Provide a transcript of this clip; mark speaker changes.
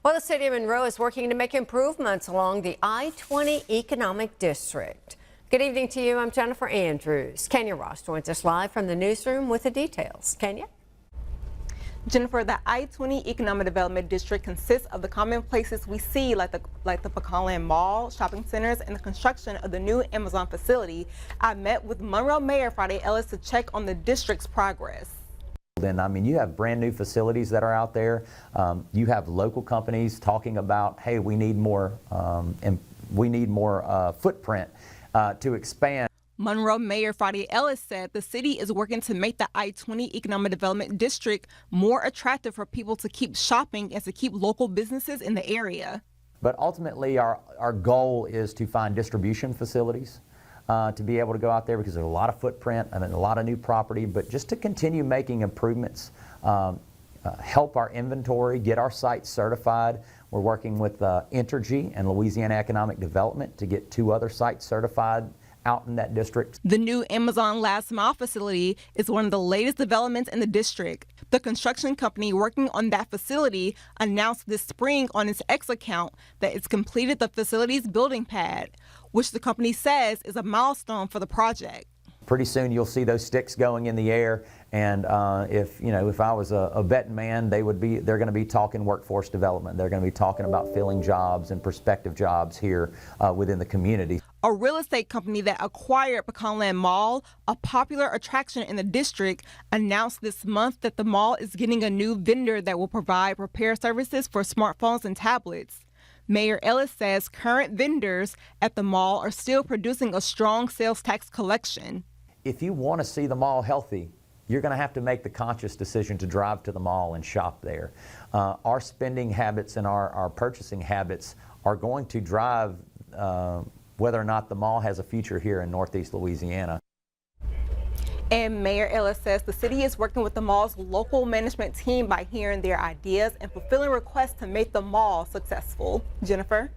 Speaker 1: Well, the city of Monroe is working to make improvements along the I-20 economic district. Good evening to you. I'm Jennifer Andrews. Kenya Ross joins us live from the newsroom with the details. Kenya?
Speaker 2: Jennifer, the I-20 Economic Development District consists of the common places we see like the Pecan Mall, shopping centers, and the construction of the new Amazon facility. I met with Monroe Mayor Friday Ellis to check on the district's progress.
Speaker 3: And I mean, you have brand new facilities that are out there. You have local companies talking about, hey, we need more footprint to expand.
Speaker 2: Monroe Mayor Friday Ellis said the city is working to make the I-20 Economic Development District more attractive for people to keep shopping and to keep local businesses in the area.
Speaker 3: But ultimately, our goal is to find distribution facilities to be able to go out there, because there's a lot of footprint and a lot of new property, but just to continue making improvements, help our inventory, get our sites certified. We're working with Entergy and Louisiana Economic Development to get 2 other sites certified out in that district.
Speaker 2: The new Amazon Last Mile facility is one of the latest developments in the district. The construction company working on that facility announced this spring on its X account that it's completed the facility's building pad, which the company says is a milestone for the project.
Speaker 3: Pretty soon you'll see those sticks going in the air, and if I was a betting man, they're going to be talking workforce development. They're going to be talking about filling jobs and prospective jobs here within the community.
Speaker 2: A real estate company that acquired Pecan Mall, a popular attraction in the district, announced this month that the mall is getting a new vendor that will provide repair services for smartphones and tablets. Mayor Ellis says current vendors at the mall are still producing a strong sales tax collection.
Speaker 3: If you want to see the mall healthy, you're going to have to make the conscious decision to drive to the mall and shop there. Our spending habits and our purchasing habits are going to drive whether or not the mall has a future here in Northeast Louisiana.
Speaker 2: And Mayor Ellis says the city is working with the mall's local management team by hearing their ideas and fulfilling requests to make the mall successful. Jennifer?